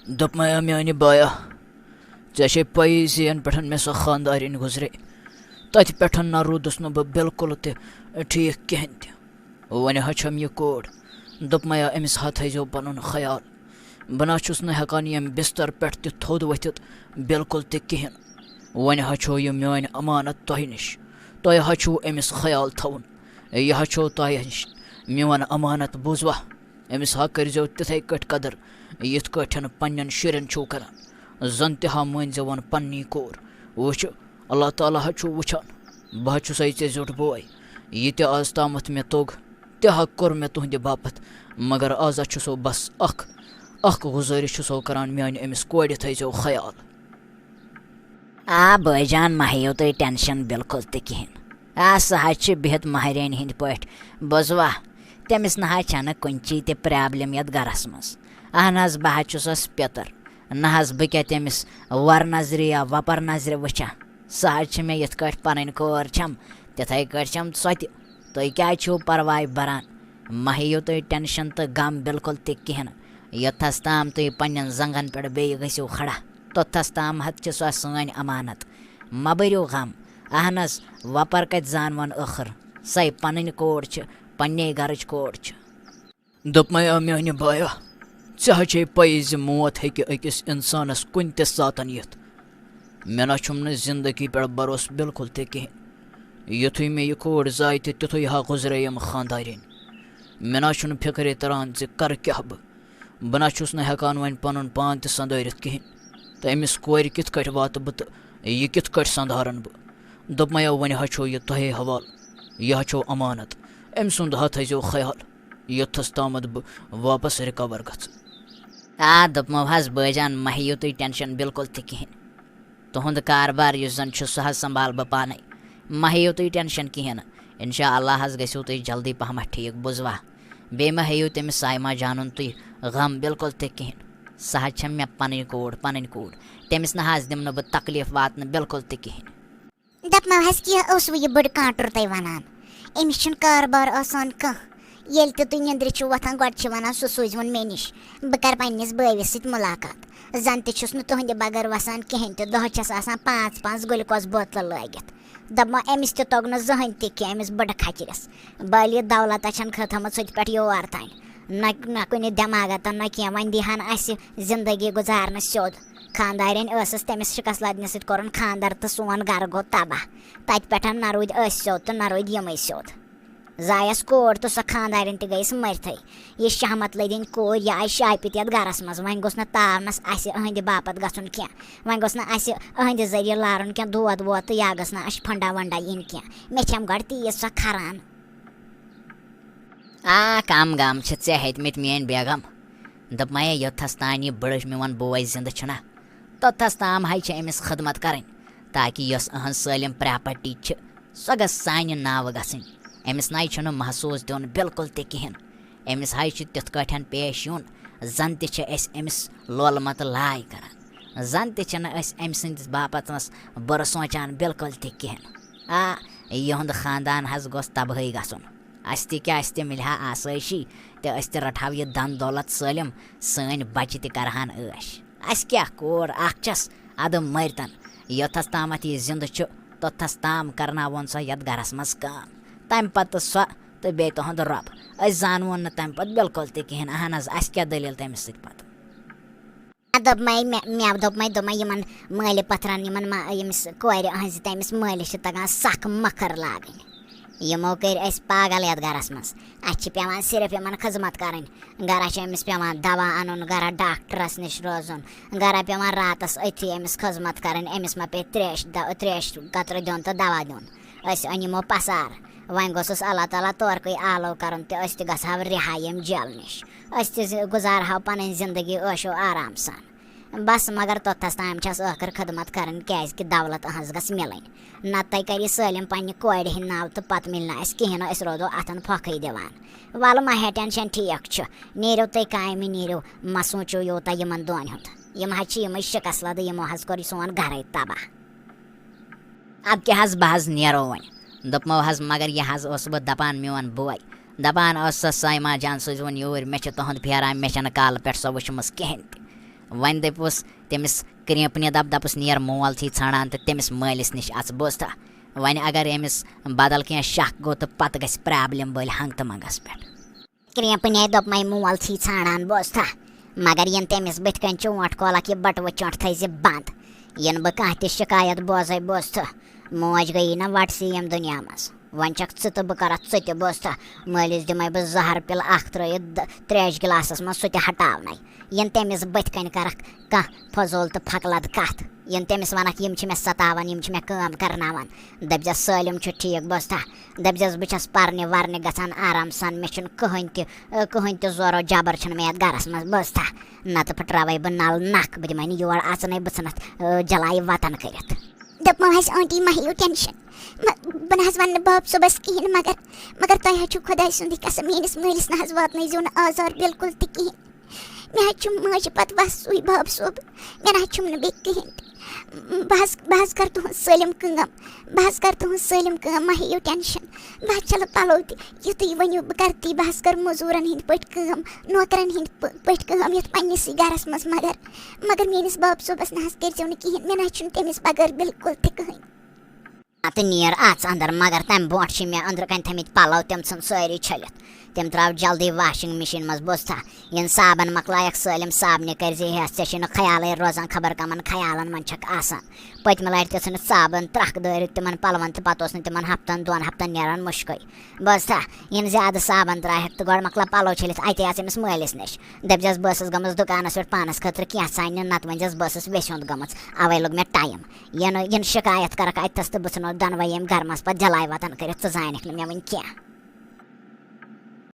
दोप मेानी बाया ऐसे पई जन पे मे सो खानदारिन गुजरे तथ पे ना रूदस न बह बिल्कुल ठीक कहें वन हचम यह कोर दोप मया अमिस हा थो पन ख्याल बह ना हेकान यम बिस्तर पे थोद वथित बिल्कुल तहें वन हचो यह मान अमानत तह नश तह हचो अमिस ख्याल थवन यह हचो तह नश मोन अमानत बुजवा अमिस हा करजो तिथे कट कदर यथ कठन पन्न शुरन छो कर जन तहा मनजवन पन्नी कोर वुच अल्लाह ताला हचो वुचान बह छुसै ऐ जोट बोय यह आज तामत मे तोग तह कोर मे तुहद बापत मगर आज छुसो बस अख गुजारिश छुसो करान म्यान अमिस कोड़ थो ख्याल। आ भाईजान माहियो तुम टेंशन बिल्कुल तहें आ सह बिहत महरन हंद पे बोजवा तमिस ना छन कुंची ते प्रॉब्लम यत गरस मज अहन बह छुसस पितर ना बह क्या तमिस वर नजर या वपर नजर वुचा सह मे यथ कट पन कोर छम तिथे कट छम सो तुम क्या परवाह बरान माहियो तुम टेंशन तो गम बिल्कुल तहें योथस ताम तुम पन्न जंगन पे बे गो खड़ा तोथस ताम हत सो सन अमानत म बरो गम अहन वपर कत जानवन आखिर सै पन कोर पन्ने गरच कोर दोप मेानी बाया ऐ पई मौत हे अकिस इंसानस कुन त सातन यथ मे ना जिंदगी पे भरोस बिल्कुल तहें युथु मे यह कोर जाय तिथु हा गुजरे यम खानदारिन मे ना फिक्रे तरान कर क्या बह ना हेकान वन पन पान त संदारित कहें तो अमिस कोर कित कट वात बह तो यह कित कट संधारन बह दोप वन हचो यह तहे हवाल यह हचो अमानत अम सुंद हा थो ख्याल योथस तामत बह वापस रिकवर गथ। आ दोपमो हज भाईजान माहियो तुम टेंशन बिल्कुल तहें तुहद कारबार जन सह संभाल बह पाने माहियो तुम टेंशन कहें इंशाअल्लाह गो तुम जल्दी पहम ठीक बुजवा बे मा हेयो तमिस सायमा जानन तुम गम बिल्कुल तहें सह मे पन कोर तमिस ना दिम बह तकलीफ वातन बिल्कुल तहें दपमो हज क्या यह बड़ कांटर तुम वनान अमिस कारबार आसान कह ये तुम निंद्र वथान गो वन सह सूजवन मे नश बह कर पन्निस बविस सत मुलाकात जन तुस तुहद बगर वसान कहें तो दहस आसान 5 ग्लूकोज बोतल लगित दपमा अमिस तोग न जहन तह अमिस बड़ खचरस बाल दौलत खत्म सत पे योर तान न कुन दिमागत न कह वन दिहान जिंदगी गुजारन स्योद खानदारन तमिस शिकस लदन सत कोर खानदार तो सोन गर गो तबाह तत पे न रूद स्योद तो न रूद यम स्योद जायस कोर तो सह खानदारन तह गई मरथ यह शहमत लदिन कोर यह आई शापित ये गरस मज वन गोस तावनस अहद बापत गन कह वन गोस अहद जरिए लारन कह दोद वोद तो या गस फंडा वंडा इन कह मे छम गड़ तीज सह खरान। आ कम गम ऐ हेतमित मेन बेगम दप मे योथस तान यह बड़ मेवन बोय जिंद छना तोथस ताम है अमिस खदमत करें ताकि यस अहन सलम प्रॉपर्टी सह गस सान नाव गसन अमिस ना महसूस दिन बिल्कुल तहें अमिस तिथ कठन पेश यून जन तमिस लोलमत लाय कर जन तम सस बापत बुर सोचान बिल्कुल तहें आ यहद खानदान गोस तबाही गसन क्या मिलहा आसाइशी तो रटहा यह दन दौलत सलम सन बच्चे तहन ऐश क्या कोर अस अद मरतन योथस तामत यह जिंद तोथस ताम करनावन सह ये गरस मज काम तम पत सह तो बे तुहद रब जानवन न तम पत बिल्कुल तहें अहन क्या दलील तमिस दोप मे दोप इन माल पथरन यमिस कोर अहज तमिस मालिस तगान सख मखर लागन यमो कर पागल ये गरस मज पे सिर्फ इन खजमत कर गर अमिस पे दवा अन गर डॉक्टरस नश रोजन गर पे रातस अथी अमिस खजमत कर अमिस मा पे त्रेश कतर दिन तो दवा दिन अनमो पसार वन गोस अल्लाह ताला तोरक आलो कर तो गो रिहाई जेल नश गुजार हा पन जिंदगी ऐशो आराम सान बस मगर तोथस ताम आखिर खदमत कर क्या दौलत अहज गस मिलन न कर सलम पन्ने कोर हिंद नाव तो पत मिलना कहें रोदो अथन फोखी दिवान वल माहे टेंशन ठीक नीरो तुम काम नीरो मा सोचो योता यमन दोन हुंद यम शिकस लद यमो कोर सोन गर तबाह। अब क्या बह नीरो वन दोपमो मगर यह बह दपान मोन बोय दपान साइमा जान सोजवन यूर मे तुहद फेरान मे कल पे सो वुचम कहें वन दपुस तमिस कृपनि दपस नियर मोल थी ान तो तमिस मालिस निश अच बोस्ता वन अगर अमिस बदल क्या शक गो तो पत गस प्रॉब्लम बल हंग तो मंगस पे कृपने दोप मै मोल थी ान बोस्ता मगर यन तमिस बथ कन चोट कोलक यह बटव चोट थी बंद यन बह कह त शिकायत बोजे बोस्ता मोज गई ना वटसी यम दुनिया मज वन चक तो बह कर त बोस्ता मालिस दिमे बह जहर पिल त्रेश गिलासस मज सह हटावन यन तमिस बथ कन कर कह फजूल तो फकलद कत यन तमिस वनक यम मे सतावन यम मे काम करनावन दपजस सालिम ठीक बोस्ता दपजस बस परने वरने गसान आराम सान मे कहन तो जोरो जबर मे गरस मज बोस्ता नत फटरावे बह नल नक बह दिमे योर अचन बह जलाय वतन कर दपो आंटी मही टेंशन बह न वन बाप सुबस कहें मगर तुम खुदा सुंद कसम मेस मलिस न वातनो न आजार बिल्कुल तह मे पत बस सू बाप सोब मे न बे कहें बह कर तुह सलम कम मह हेो टेंशन बह चल पलो तुम वो बह कर ती बह कर मजूरन हंद पे नौकरन हंद पे ये पन्नस गरस मज मगर मेस बाप सोबस न करो न कहें मे न तमिस बगैर बिल्कुल तह कहें तो नीर अच अंदर मगर तम ब्रोट मे अंदर कन थमित पलो तम सन सारी छलित तम त्राव जल्दी वाशिंग मशीन मज बोस्ता इन साबन मकलायक सलम साबन कर ऐसे ख्याल रोजान खबर कमन ख्यालन मन आसान पतम लटि तुन साबन त्रख दरित तिमन पलवन तो पत तिम हफ्तन 2 हफ्तन नेरान मुश्क बोस्ता इन ज्यादा साबन त्राह तो गो मकल पलो छलित अत अमिस मालिस नश दपजस बस गमस दुकानस पे पानस खतर क्या सान नत वनस बस वेसुंद गम अवे लोग मे टाइम इन शिकायत कर अतस तो बह दोनवे यम गरमस पे जलाय वतन कर जानिक मे वन क्या।